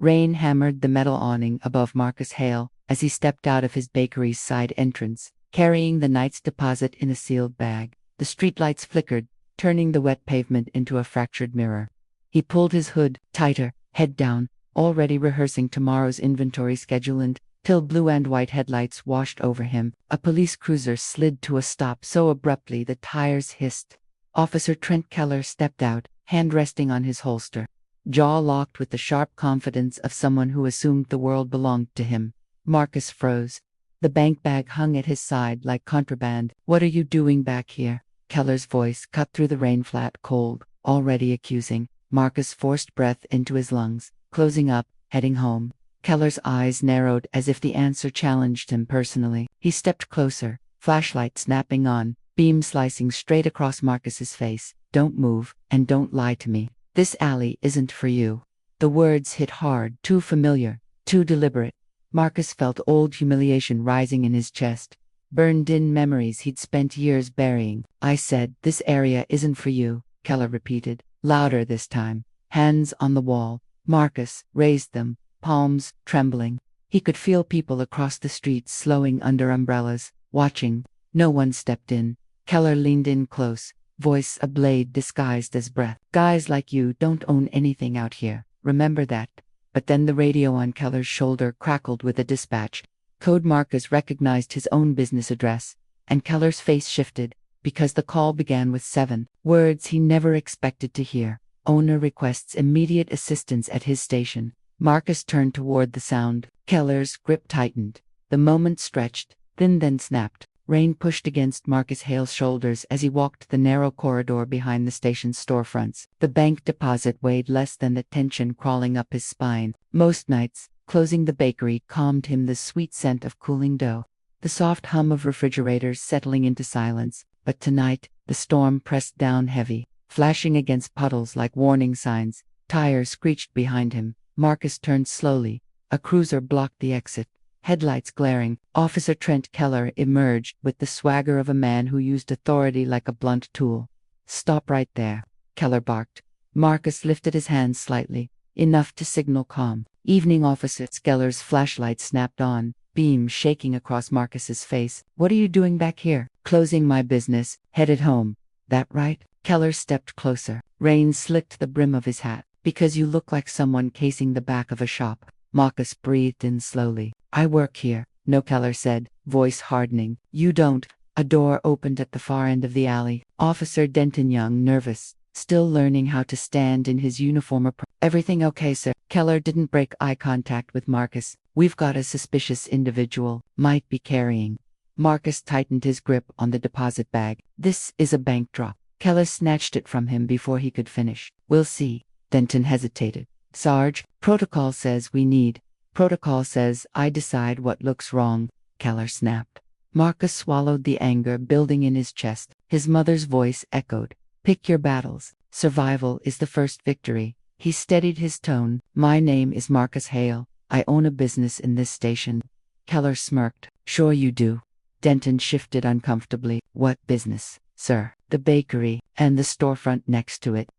Rain hammered the metal awning above Marcus Hale as he stepped out of his bakery's side entrance, carrying the night's deposit in a sealed bag. The streetlights flickered, turning the wet pavement into a fractured mirror. He pulled his hood tighter, head down, already rehearsing tomorrow's inventory schedule until blue and white headlights washed over him. A police cruiser slid to a stop so abruptly the tires hissed. Officer Trent Keller stepped out, hand resting on his holster, jaw locked with the sharp confidence of someone who assumed the world belonged to him. Marcus froze. The bank bag hung at his side like contraband. "What are you doing back here?" Keller's voice cut through the rain, flat, cold, already accusing. Marcus forced breath into his lungs, closing up, heading home. Keller's eyes narrowed as if the answer challenged him personally. He stepped closer, flashlight snapping on, beam slicing straight across Marcus's face. "Don't move, and don't lie to me. This alley isn't for you." The words hit hard, too familiar, too deliberate. Marcus felt old humiliation rising in his chest, burned-in memories he'd spent years burying. "I said, this area isn't for you," Keller repeated, louder this time. Hands on the wall, Marcus raised them, palms trembling. He could feel people across the street slowing under umbrellas, watching. No one stepped in. Keller leaned in close, voice a blade disguised as breath. "Guys like you don't own anything out here, remember that." But then the radio on Keller's shoulder crackled with a dispatch. Code. Marcus recognized his own business address, and Keller's face shifted, because the call began with 7 words he never expected to hear. "Owner requests immediate assistance at his station." Marcus turned toward the sound. Keller's grip tightened. The moment stretched, then snapped. Rain pushed against Marcus Hale's shoulders as he walked the narrow corridor behind the station's storefronts. The bank deposit weighed less than the tension crawling up his spine. Most nights, closing the bakery calmed him, the sweet scent of cooling dough, the soft hum of refrigerators settling into silence. But tonight, the storm pressed down heavy, flashing against puddles like warning signs. Tires screeched behind him. Marcus turned slowly. A cruiser blocked the exit, headlights glaring. Officer Trent Keller emerged with the swagger of a man who used authority like a blunt tool. "Stop right there," Keller barked. Marcus lifted his hands slightly, enough to signal calm. "Evening, officer." Keller's flashlight snapped on, beam shaking across Marcus's face. "What are you doing back here?" "Closing my business, headed home." "That right?" Keller stepped closer. Rain slicked the brim of his hat. "Because you look like someone casing the back of a shop." Marcus breathed in slowly. "I work here." "No," Keller said, voice hardening. "You don't." A door opened at the far end of the alley. Officer Denton Young, nervous, still learning how to stand in his uniform. "Everything okay, sir?" Keller didn't break eye contact with Marcus. "We've got a suspicious individual. Might be carrying." Marcus tightened his grip on the deposit bag. "This is a bank drop." Keller snatched it from him before he could finish. "We'll see." Denton hesitated. "Sarge, protocol says we need." "Protocol says I decide what looks wrong," Keller snapped. Marcus swallowed the anger building in his chest. His mother's voice echoed. "Pick your battles. Survival is the first victory." He steadied his tone. "My name is Marcus Hale. I own a business in this station." Keller smirked. "Sure you do." Denton shifted uncomfortably. "What business, sir?" "The bakery, and the storefront next to it."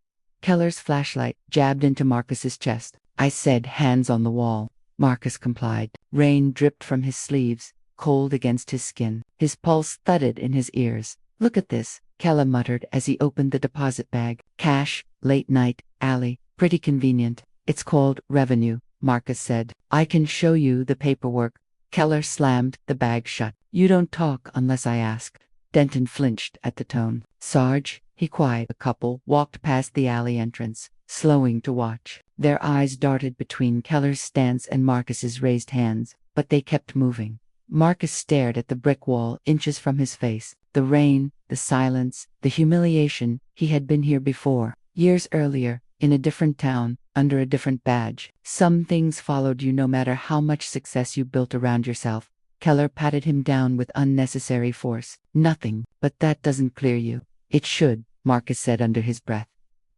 Keller's flashlight jabbed into Marcus's chest. "I said hands on the wall." Marcus complied. Rain dripped from his sleeves, cold against his skin. His pulse thudded in his ears. "Look at this," Keller muttered as he opened the deposit bag. "Cash, late night, alley, pretty convenient." "It's called revenue," Marcus said. "I can show you the paperwork." Keller slammed the bag shut. "You don't talk unless I ask." Denton flinched at the tone. "Sarge," he quiet. The couple walked past the alley entrance, slowing to watch. Their eyes darted between Keller's stance and Marcus's raised hands, but they kept moving. Marcus stared at the brick wall inches from his face. The rain, the silence, the humiliation. He had been here before, years earlier, in a different town, under a different badge. Some things followed you no matter how much success you built around yourself. Keller patted him down with unnecessary force. "Nothing, but that doesn't clear you." "It should," Marcus said under his breath.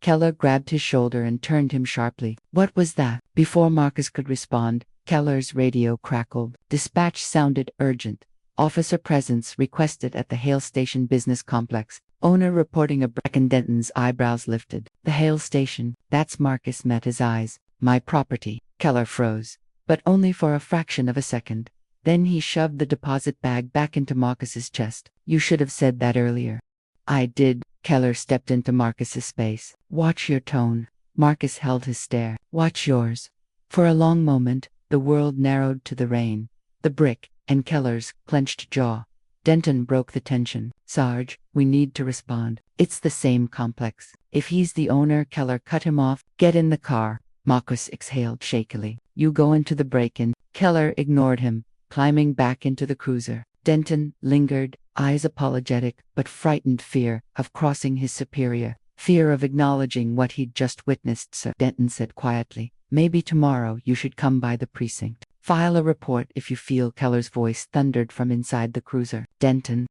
Keller grabbed his shoulder and turned him sharply. "What was that?" Before Marcus could respond, Keller's radio crackled. Dispatch sounded urgent. "Officer presence requested at the Hale Station Business Complex." Owner reporting a break. And Denton's eyebrows lifted. "The Hale Station." That's Marcus met his eyes. "My property." Keller froze, but only for a fraction of a second. Then he shoved the deposit bag back into Marcus's chest. You should have said that earlier. I did. Keller stepped into Marcus's space. Watch your tone. Marcus held his stare. Watch yours. For a long moment, the world narrowed to the rain, the brick, and Keller's clenched jaw. Denton broke the tension. Sarge, we need to respond. It's the same complex. If he's the owner, Keller cut him off. Get in the car. Marcus exhaled shakily. You go into the break-in. Keller ignored him, climbing back into the cruiser. Denton lingered, eyes apologetic, but frightened fear of crossing his superior. Fear of acknowledging what he'd just witnessed, sir. Denton said quietly. Maybe tomorrow you should come by the precinct. File a report if you feel. Keller's voice thundered from inside the cruiser. Denton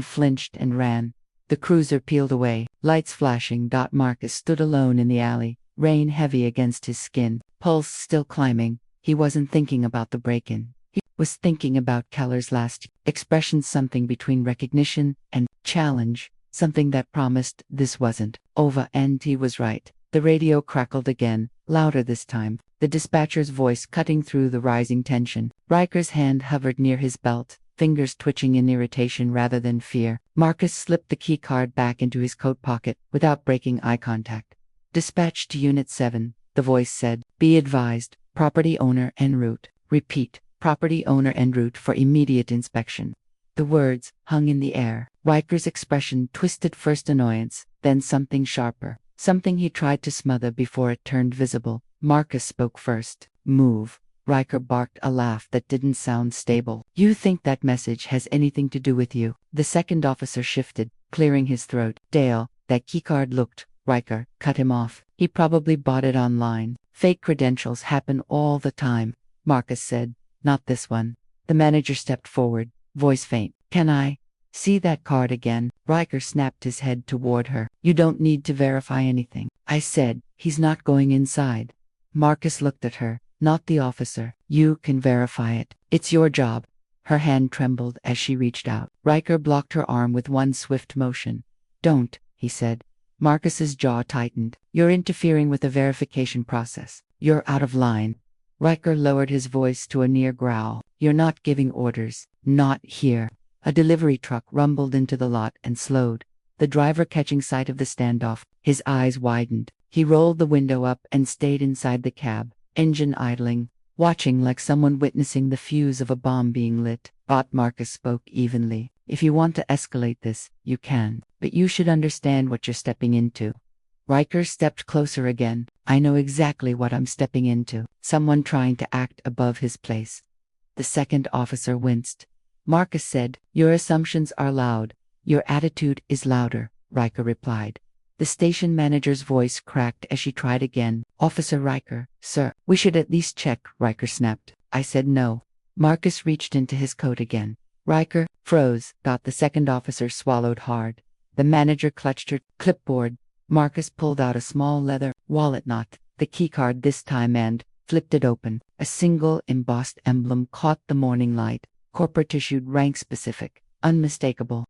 flinched and ran. The cruiser peeled away, lights flashing. Marcus stood alone in the alley, rain heavy against his skin, pulse still climbing. He wasn't thinking about the break-in. He was thinking about Keller's last expression, something between recognition and challenge, something that promised this wasn't over, and he was right. The radio crackled again, louder this time, the dispatcher's voice cutting through the rising tension. Riker's hand hovered near his belt, fingers twitching in irritation rather than fear. Marcus slipped the keycard back into his coat pocket without breaking eye contact. Dispatch to Unit 7, the voice said. Be advised, property owner en route. Repeat, property owner en route for immediate inspection. The words hung in the air. Riker's expression twisted, first annoyance, then something sharper. Something he tried to smother before it turned visible. Marcus spoke first. Move. Riker barked a laugh that didn't sound stable. You think that message has anything to do with you? The second officer shifted, clearing his throat. Dale, that keycard looked. Riker cut him off. He probably bought it online. Fake credentials happen all the time, Marcus said. Not this one. The manager stepped forward, voice faint. Can I see that card again? Riker snapped his head toward her. You don't need to verify anything. I said, he's not going inside. Marcus looked at her, not the officer. You can verify it. It's your job. Her hand trembled as she reached out. Riker blocked her arm with one swift motion. Don't, he said. Marcus's jaw tightened. You're interfering with the verification process. You're out of line. Riker lowered his voice to a near growl. You're not giving orders. Not here. A delivery truck rumbled into the lot and slowed. The driver, catching sight of the standoff, his eyes widened. He rolled the window up and stayed inside the cab, engine idling, watching like someone witnessing the fuse of a bomb being lit. Marcus spoke evenly. If you want to escalate this, you can, but you should understand what you're stepping into. Riker stepped closer again. I know exactly what I'm stepping into. Someone trying to act above his place. The second officer winced. Marcus said, your assumptions are loud. Your attitude is louder, Riker replied. The station manager's voice cracked as she tried again. Officer Riker, sir, we should at least check, Riker snapped. I said no. Marcus reached into his coat again. Riker froze. The second officer swallowed hard. The manager clutched her clipboard. Marcus pulled out a small leather wallet, not the keycard this time, and flipped it open. A single embossed emblem caught the morning light. Corporate issued, rank specific, unmistakable.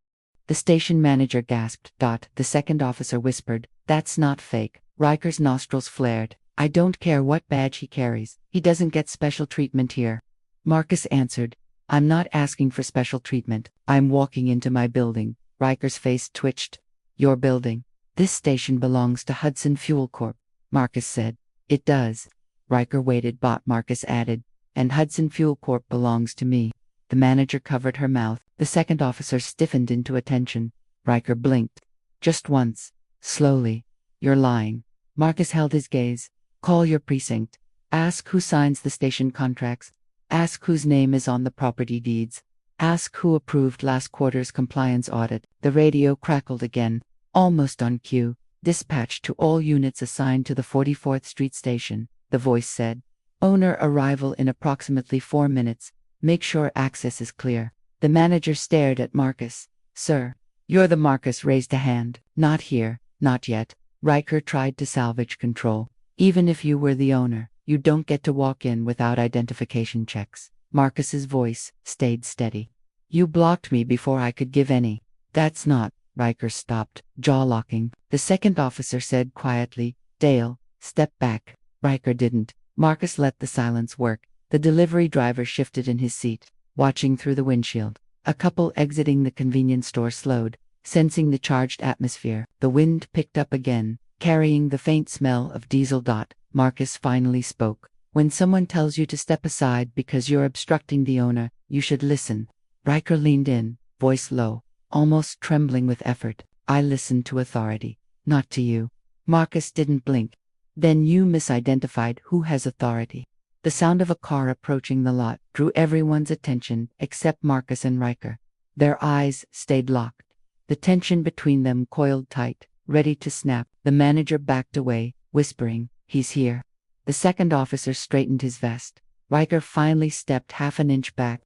The station manager gasped. The second officer whispered, that's not fake. Riker's nostrils flared. I don't care what badge he carries. He doesn't get special treatment here. Marcus answered, I'm not asking for special treatment. I'm walking into my building. Riker's face twitched. Your building. This station belongs to Hudson Fuel Corp, Marcus said. It does. Riker waited. Marcus added, and Hudson Fuel Corp belongs to me. The manager covered her mouth. The second officer stiffened into attention. Riker blinked. Just once. Slowly. You're lying. Marcus held his gaze. Call your precinct. Ask who signs the station contracts. Ask whose name is on the property deeds. Ask who approved last quarter's compliance audit. The radio crackled again, almost on cue. Dispatch to all units assigned to the 44th Street station, the voice said. Owner arrival in approximately 4 minutes. Make sure access is clear. The manager stared at Marcus. Sir. You're the Marcus raised a hand. Not here, not yet. Riker tried to salvage control. Even if you were the owner, you don't get to walk in without identification checks. Marcus's voice stayed steady. You blocked me before I could give any. That's not. Riker stopped, jaw locking. The second officer said quietly, Dale, step back. Riker didn't. Marcus let the silence work. The delivery driver shifted in his seat, watching through the windshield. A couple exiting the convenience store slowed, sensing the charged atmosphere. The wind picked up again, carrying the faint smell of diesel. Marcus finally spoke. When someone tells you to step aside because you're obstructing the owner, you should listen. Riker leaned in, voice low, almost trembling with effort. I listened to authority, not to you. Marcus didn't blink. Then you misidentified who has authority. The sound of a car approaching the lot drew everyone's attention except Marcus and Riker. Their eyes stayed locked. The tension between them coiled tight, ready to snap. The manager backed away, whispering, "He's here." The second officer straightened his vest. Riker finally stepped half an inch back.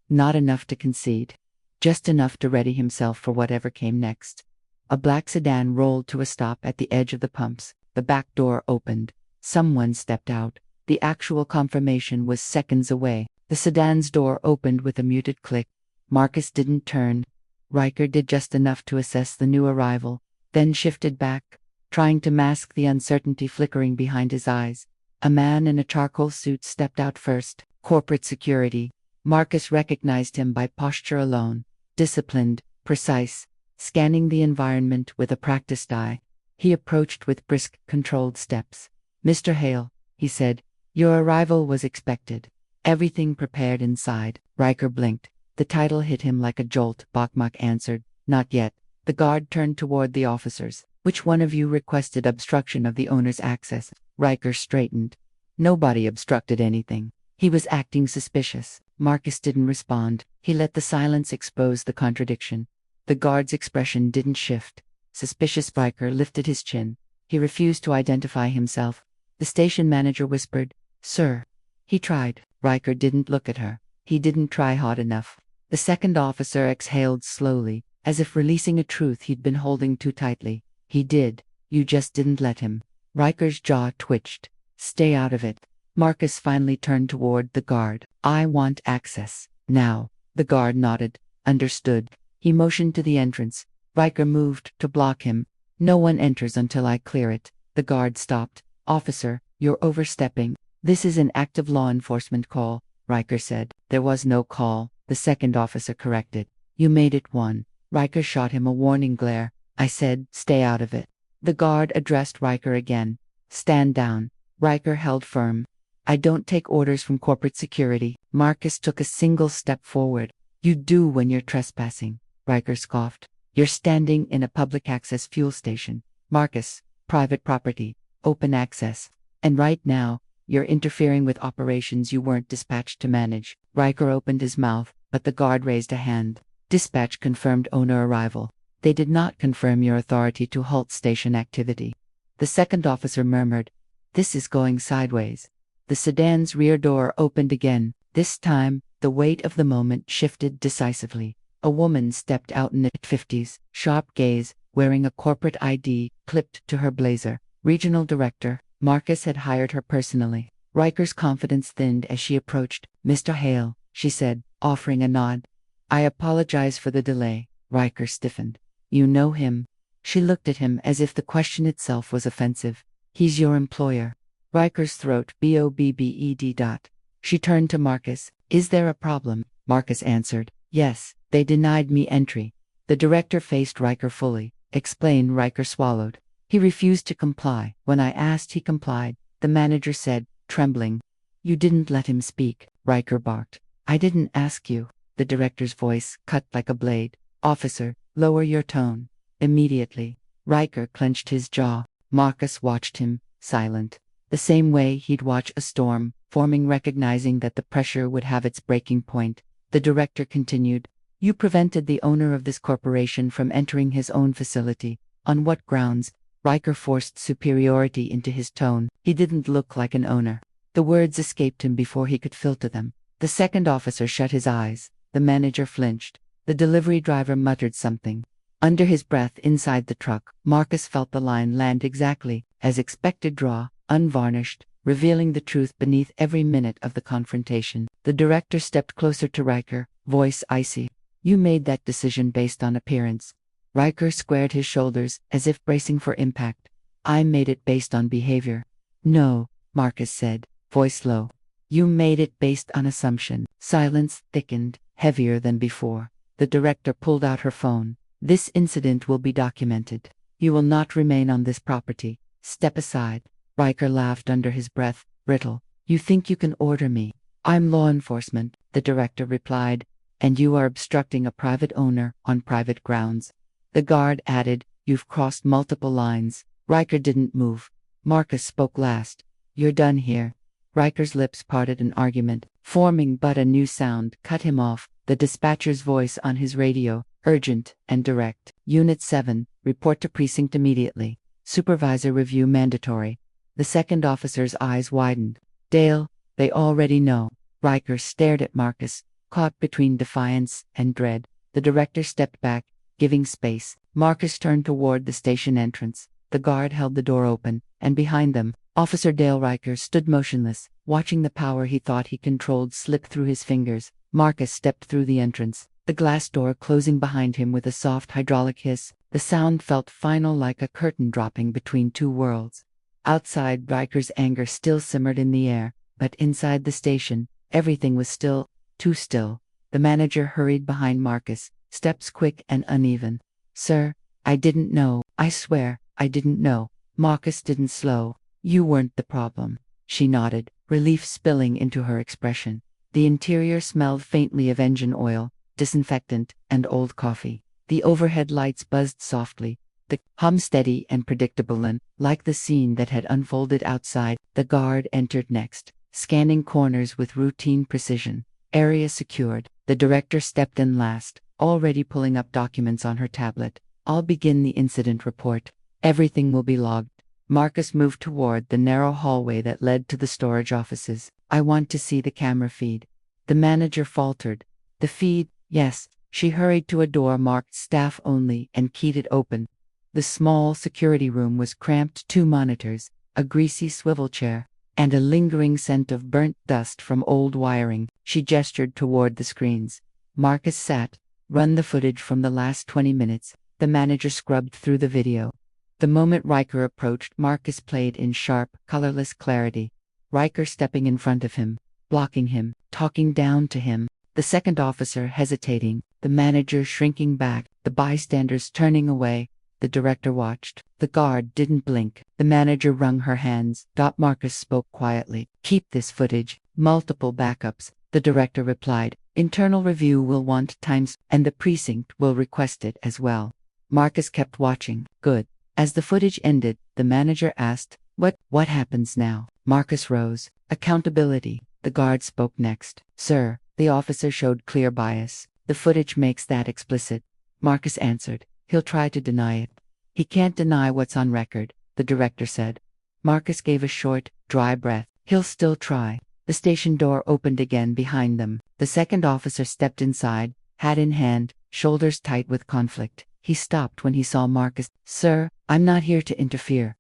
Not enough to concede. Just enough to ready himself for whatever came next. A black sedan rolled to a stop at the edge of the pumps. The back door opened. Someone stepped out. The actual confirmation was seconds away. The sedan's door opened with a muted click. Marcus didn't turn. Riker did just enough to assess the new arrival, then shifted back, trying to mask the uncertainty flickering behind his eyes. A man in a charcoal suit stepped out first. Corporate security. Marcus recognized him by posture alone. Disciplined, precise, scanning the environment with a practiced eye. He approached with brisk, controlled steps. "Mr. Hale," he said, "your arrival was expected. Everything prepared inside." Riker blinked. The title hit him like a jolt. Bachmach answered, "Not yet." The guard turned toward the officers. "Which one of you requested obstruction of the owner's access?" Riker straightened. Nobody obstructed anything. He was acting suspicious. Marcus didn't respond. He let the silence expose the contradiction. The guard's expression didn't shift. Suspicious. Riker lifted his chin. He refused to identify himself. The station manager whispered, "Sir." He tried. Riker didn't look at her. He didn't try hard enough. The second officer exhaled slowly, as if releasing a truth he'd been holding too tightly. "He did. You just didn't let him." Riker's jaw twitched. "Stay out of it." Marcus finally turned toward the guard. "I want access. Now." The guard nodded. "Understood." He motioned to the entrance. Riker moved to block him. "No one enters until I clear it." The guard stopped. "Officer, you're overstepping. This is an active law enforcement call," Riker said. "There was no call," the second officer corrected. "You made it one." Riker shot him a warning glare. "I said, stay out of it." The guard addressed Riker again. "Stand down." Riker held firm. "I don't take orders from corporate security." Marcus took a single step forward. "You do when you're trespassing," Riker scoffed. "You're standing in a public access fuel station. Marcus, private property, open access. And right now, you're interfering with operations you weren't dispatched to manage." Riker opened his mouth, but the guard raised a hand. "Dispatch confirmed owner arrival. They did not confirm your authority to halt station activity." The second officer murmured, "This is going sideways." The sedan's rear door opened again. This time, the weight of the moment shifted decisively. A woman stepped out in her 50s, sharp gaze, wearing a corporate ID clipped to her blazer. Regional director. Marcus had hired her personally. Riker's confidence thinned as she approached. "Mr. Hale," she said, offering a nod. "I apologize for the delay." Riker stiffened. "You know him?" She looked at him as if the question itself was offensive. "He's your employer." Riker's throat bobbed. She turned to Marcus. "Is there a problem?" Marcus answered, "Yes, they denied me entry." The director faced Riker fully. "Explain." Riker swallowed. "He refused to comply. When I asked, he complied," the manager said, trembling. "You didn't let him speak," Riker barked. "I didn't ask you." The director's voice cut like a blade. "Officer, lower your tone." Immediately, Riker clenched his jaw. Marcus watched him, silent. The same way he'd watch a storm, forming, recognizing that the pressure would have its breaking point. The director continued, "You prevented the owner of this corporation from entering his own facility. On what grounds?" Riker forced superiority into his tone. "He didn't look like an owner." The words escaped him before he could filter them. The second officer shut his eyes. The manager flinched. The delivery driver muttered something. Under his breath inside the truck, Marcus felt the line land exactly, as expected, draw, unvarnished, revealing the truth beneath every minute of the confrontation. The director stepped closer to Riker, voice icy. "You made that decision based on appearance." Riker squared his shoulders, as if bracing for impact. "I made it based on behavior." "No," Marcus said. voice low. You made it based on assumption. Silence thickened, heavier than before. The director pulled out her phone. This incident will be documented. You will not remain on this property. Step aside. Riker laughed under his breath, brittle. You think you can order me? I'm law enforcement, the director replied, and you are obstructing a private owner on private grounds. The guard added, You've crossed multiple lines. Riker didn't move. Marcus spoke last. You're done here. Riker's lips parted in argument, forming but a new sound cut him off, the dispatcher's voice on his radio, urgent and direct. Unit 7, report to precinct immediately. Supervisor review mandatory. The second officer's eyes widened. Dale, they already know. Riker stared at Marcus, caught between defiance and dread. The director stepped back, giving space. Marcus turned toward the station entrance. The guard held the door open, and behind them, Officer Dale Riker stood motionless, watching the power he thought he controlled slip through his fingers. Marcus stepped through the entrance, the glass door closing behind him with a soft hydraulic hiss. The sound felt final, like a curtain dropping between two worlds. Outside, Riker's anger still simmered in the air, but inside the station, everything was still, too still. The manager hurried behind Marcus, steps quick and uneven. Sir, I didn't know. I swear, I didn't know. Marcus didn't slow. You weren't the problem. She nodded, relief spilling into her expression. The interior smelled faintly of engine oil, disinfectant, and old coffee. The overhead lights buzzed softly, the hum steady and predictable, and, like the scene that had unfolded outside, the guard entered next, scanning corners with routine precision. Area secured. The director stepped in last, already pulling up documents on her tablet. I'll begin the incident report. Everything will be logged. Marcus moved toward the narrow hallway that led to the storage offices. I want to see the camera feed. The manager faltered. The feed, yes. She hurried to a door marked staff only and keyed it open. The small security room was cramped. 2 monitors, a greasy swivel chair, and a lingering scent of burnt dust from old wiring. She gestured toward the screens. Marcus sat. Run the footage from the last 20 minutes. The manager scrubbed through the video. The moment Riker approached, Marcus played in sharp, colorless clarity. Riker stepping in front of him, blocking him, talking down to him. The second officer hesitating, the manager shrinking back, the bystanders turning away. The director watched. The guard didn't blink. The manager wrung her hands. Marcus spoke quietly. Keep this footage. Multiple backups. The director replied. Internal review will want times, and the precinct will request it as well. Marcus kept watching. Good. As the footage ended, the manager asked, What happens now? Marcus rose. Accountability. The guard spoke next. Sir, the officer showed clear bias. The footage makes that explicit. Marcus answered. He'll try to deny it. He can't deny what's on record, the director said. Marcus gave a short, dry breath. He'll still try. The station door opened again behind them. The second officer stepped inside, hat in hand, shoulders tight with conflict. He stopped when he saw Marcus. Sir, I'm not here to interfere.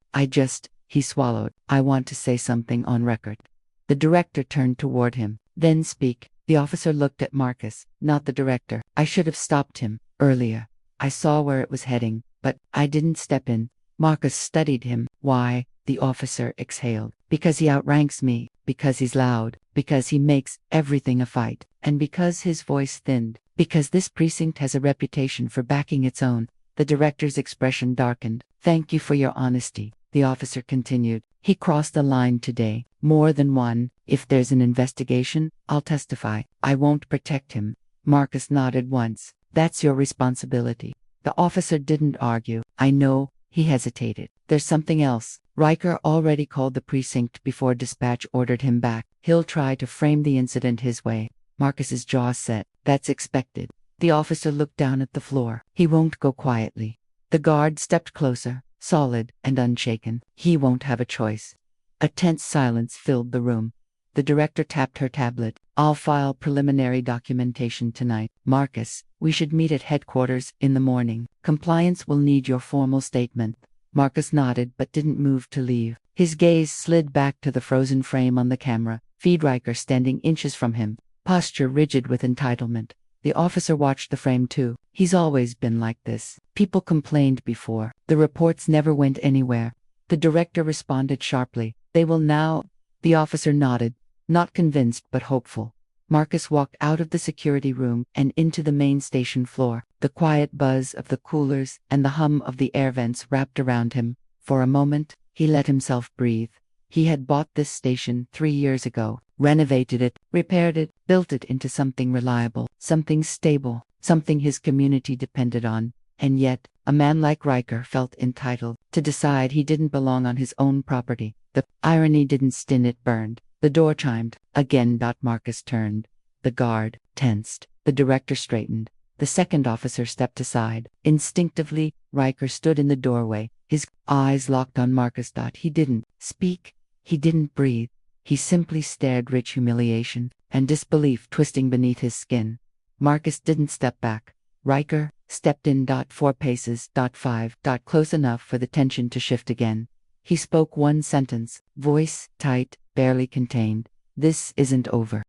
He swallowed. I want to say something on record. The director turned toward him. Then speak. The officer looked at Marcus, not the director. I should have stopped him earlier. I saw where it was heading, but I didn't step in. Marcus studied him. Why? The officer exhaled. Because he outranks me, because he's loud, because he makes everything a fight, and because his voice thinned, because this precinct has a reputation for backing its own. The director's expression darkened. Thank you for your honesty, the officer continued. He crossed the line today, more than one. If there's an investigation, I'll testify. I won't protect him. Marcus nodded once. That's your responsibility. The officer didn't argue. I know. He hesitated. There's something else. Riker already called the precinct before dispatch ordered him back. He'll try to frame the incident his way. Marcus's jaw set. That's expected. The officer looked down at the floor. He won't go quietly. The guard stepped closer, solid and unshaken. He won't have a choice. A tense silence filled the room. The director tapped her tablet. I'll file preliminary documentation tonight. Marcus, we should meet at headquarters in the morning. Compliance will need your formal statement. Marcus nodded but didn't move to leave. His gaze slid back to the frozen frame on the camera. Feed Riker standing inches from him, posture rigid with entitlement. The officer watched the frame too. He's always been like this. People complained before. The reports never went anywhere. The director responded sharply. They will now. The officer nodded, not convinced but hopeful. Marcus walked out of the security room and into the main station floor. The quiet buzz of the coolers and the hum of the air vents wrapped around him. For a moment, he let himself breathe. He had bought this station 3 years ago, renovated it, repaired it, built it into something reliable, something stable, something his community depended on. And yet, a man like Riker felt entitled to decide he didn't belong on his own property. The irony didn't sting, it burned. The door chimed. Again. Marcus turned. The guard tensed. The director straightened. The second officer stepped aside. Instinctively, Riker stood in the doorway, his eyes locked on Marcus. He didn't speak. He didn't breathe. He simply stared, rich humiliation and disbelief twisting beneath his skin. Marcus didn't step back. Riker stepped in. 4 paces. 5. Close enough for the tension to shift again. He spoke one sentence, voice tight, barely contained. This isn't over.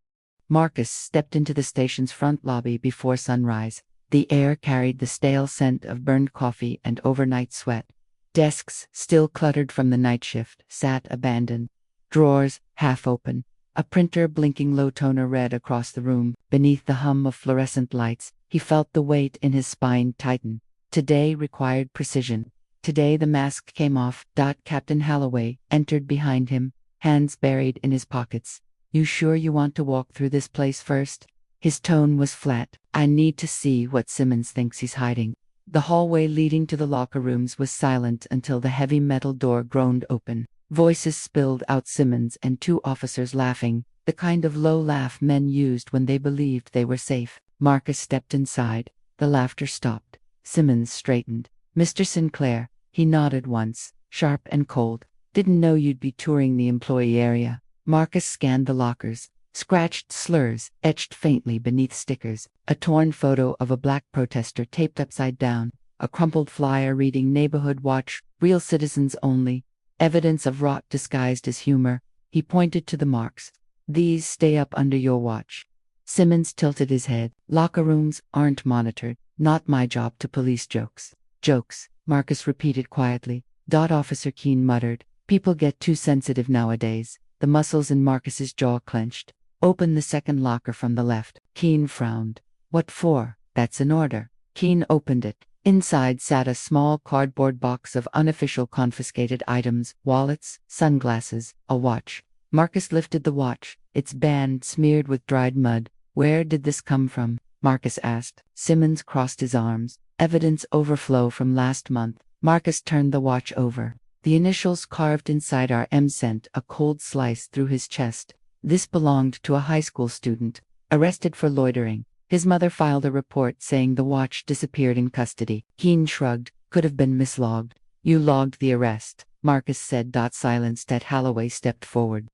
Marcus stepped into the station's front lobby before sunrise. The air carried the stale scent of burned coffee and overnight sweat. Desks, still cluttered from the night shift, sat abandoned. Drawers, half open. A printer blinking low toner red across the room. Beneath the hum of fluorescent lights, he felt the weight in his spine tighten. Today required precision. Today the mask came off. Captain Holloway entered behind him, hands buried in his pockets. You sure you want to walk through this place first? His tone was flat. I need to see what Simmons thinks he's hiding. The hallway leading to the locker rooms was silent until the heavy metal door groaned open. Voices spilled out, Simmons and 2 officers laughing, the kind of low laugh men used when they believed they were safe. Marcus stepped inside. The laughter stopped. Simmons straightened. Mr. Sinclair, he nodded once, sharp and cold. Didn't know you'd be touring the employee area. Marcus scanned the lockers. Scratched slurs, etched faintly beneath stickers. A torn photo of a black protester taped upside down. A crumpled flyer reading Neighborhood Watch, Real Citizens Only. Evidence of rot disguised as humor. He pointed to the marks. These stay up under your watch. Simmons tilted his head. Locker rooms aren't monitored. Not my job to police jokes. Jokes, Marcus repeated quietly. Officer Keene muttered. People get too sensitive nowadays. The muscles in Marcus's jaw clenched. Open the second locker from the left. Keene frowned. What for? That's an order. Keene opened it. Inside sat a small cardboard box of unofficial confiscated items, wallets, sunglasses, a watch. Marcus lifted the watch, its band smeared with dried mud. Where did this come from? Marcus asked. Simmons crossed his arms. Evidence overflow from last month. Marcus turned the watch over. The initials carved inside RM sent a cold slice through his chest. This belonged to a high school student, arrested for loitering. His mother filed a report saying the watch disappeared in custody. Keene shrugged. Could have been mislogged. You logged the arrest, Marcus said. Silenced at Holloway stepped forward.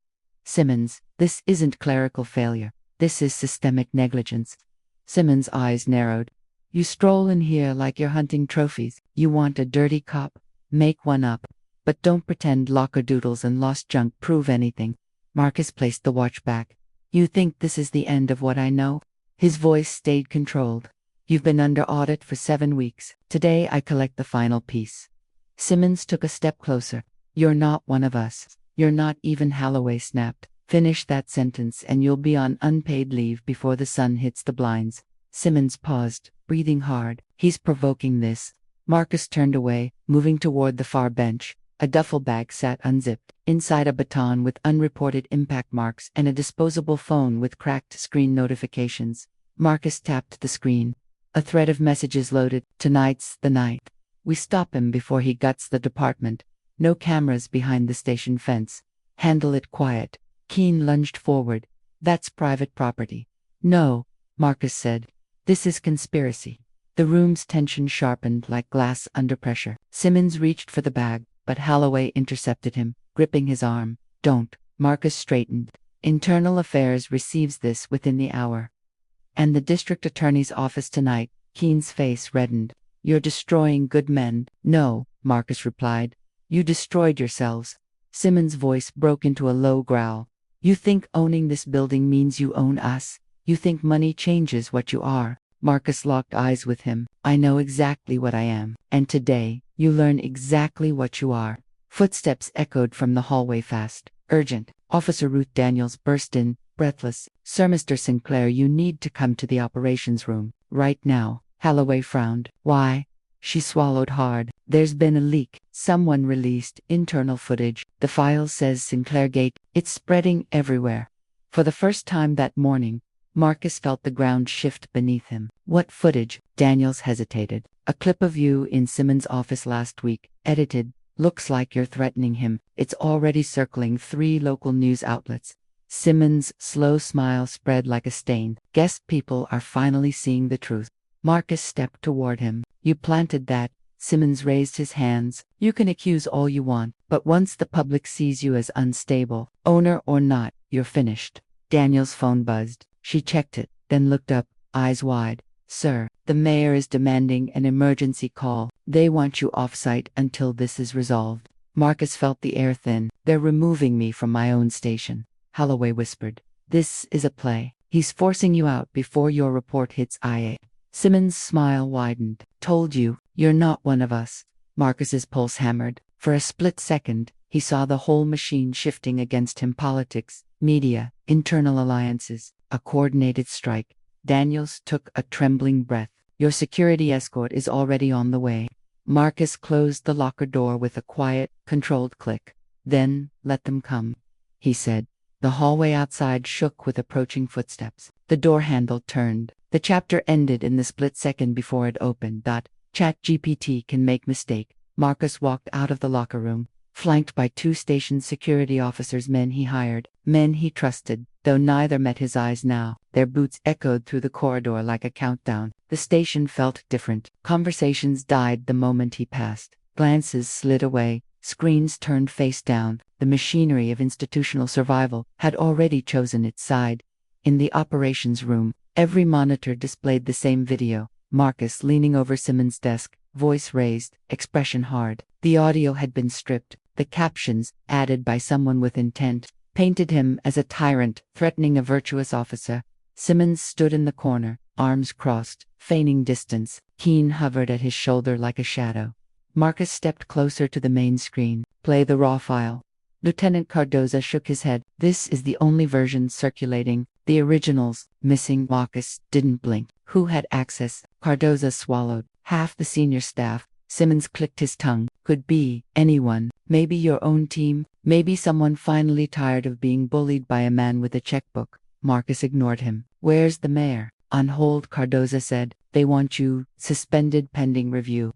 Simmons, this isn't clerical failure. This is systemic negligence. Simmons' eyes narrowed. You stroll in here like you're hunting trophies. You want a dirty cop? Make one up. But don't pretend locker doodles and lost junk prove anything. Marcus placed the watch back. You think this is the end of what I know? His voice stayed controlled. You've been under audit for 7 weeks. Today I collect the final piece. Simmons took a step closer. You're not one of us. You're not even Holloway. Snapped. Finish that sentence and you'll be on unpaid leave before the sun hits the blinds. Simmons paused, breathing hard. He's provoking this. Marcus turned away, moving toward the far bench. A duffel bag sat unzipped. Inside, a baton with unreported impact marks and a disposable phone with cracked screen notifications. Marcus tapped the screen. A thread of messages loaded. Tonight's the night. We stop him before he guts the department. No cameras behind the station fence. Handle it quiet. Keene lunged forward. That's private property. No, Marcus said. This is conspiracy. The room's tension sharpened like glass under pressure. Simmons reached for the bag, but Holloway intercepted him, gripping his arm. Don't. Marcus straightened. Internal Affairs receives this within the hour. And the district attorney's office tonight. Keene's face reddened. You're destroying good men. No, Marcus replied. You destroyed yourselves. Simmons' voice broke into a low growl. You think owning this building means you own us? You think money changes what you are? Marcus locked eyes with him. I know exactly what I am. And today, you learn exactly what you are. Footsteps echoed from the hallway fast, urgent. Officer Ruth Daniels burst in, breathless. Sir Mr. Sinclair, you need to come to the operations room, right now. Holloway frowned. Why? She swallowed hard. There's been a leak. Someone released internal footage. The file says Sinclair Gate. It's spreading everywhere. For the first time that morning, Marcus felt the ground shift beneath him. What footage? Daniels hesitated. A clip of you in Simmons' office last week, edited. Looks like you're threatening him. It's already circling 3 local news outlets. Simmons' slow smile spread like a stain. Guess people are finally seeing the truth. Marcus stepped toward him. You planted that. Simmons raised his hands. You can accuse all you want, but once the public sees you as unstable, owner or not, you're finished. Daniel's phone buzzed. She checked it, then looked up, eyes wide. Sir, the mayor is demanding an emergency call. They want you off-site until this is resolved. Marcus felt the air thin. They're removing me from my own station. Holloway whispered. This is a play. He's forcing you out before your report hits IA. Simmons' smile widened. Told you, you're not one of us. Marcus's pulse hammered. For a split second, he saw the whole machine shifting against him: politics, media, internal alliances, a coordinated strike. Daniels took a trembling breath. Your security escort is already on the way. Marcus closed the locker door with a quiet, controlled click. Then, let them come, he said. The hallway outside shook with approaching footsteps. The door handle turned. The chapter ended in the split second before it opened. ChatGPT can make mistake. Marcus walked out of the locker room, flanked by 2 station security officers, men he hired, men he trusted, though neither met his eyes now. Their boots echoed through the corridor like a countdown. The station felt different. Conversations died the moment he passed. Glances slid away. Screens turned face down. The machinery of institutional survival had already chosen its side. In the operations room, every monitor displayed the same video. Marcus leaning over Simmons' desk, voice raised, expression hard. The audio had been stripped. The captions, added by someone with intent, painted him as a tyrant threatening a virtuous officer. Simmons stood in the corner, arms crossed, feigning distance. Keene hovered at his shoulder like a shadow. Marcus stepped closer to the main screen. Play the raw file. Lieutenant Cardoza shook his head. This is the only version circulating. The originals, missing. Marcus didn't blink. Who had access? Cardoza swallowed. Half the senior staff. Simmons clicked his tongue. Could be anyone. Maybe your own team. Maybe someone finally tired of being bullied by a man with a checkbook. Marcus ignored him. Where's the mayor? On hold, Cardoza said. They want you, suspended pending review.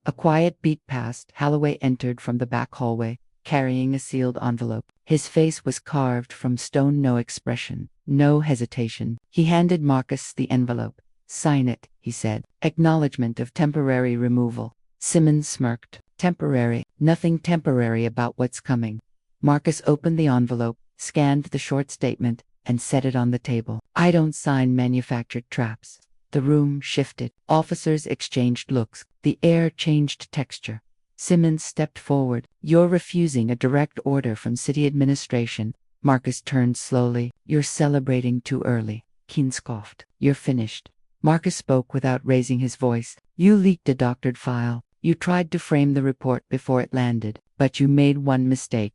A quiet beat passed. Holloway entered from the back hallway, carrying a sealed envelope. His face was carved from stone. No expression, no hesitation. He handed Marcus the envelope. Sign it, he said. Acknowledgement of temporary removal. Simmons smirked. Temporary. Nothing temporary about what's coming. Marcus opened the envelope, scanned the short statement, and set it on the table. I don't sign manufactured traps. The room shifted. Officers exchanged looks. The air changed texture. Simmons stepped forward. You're refusing a direct order from city administration. Marcus turned slowly. You're celebrating too early. Keene scoffed. You're finished. Marcus spoke without raising his voice. You leaked a doctored file. You tried to frame the report before it landed, but you made one mistake.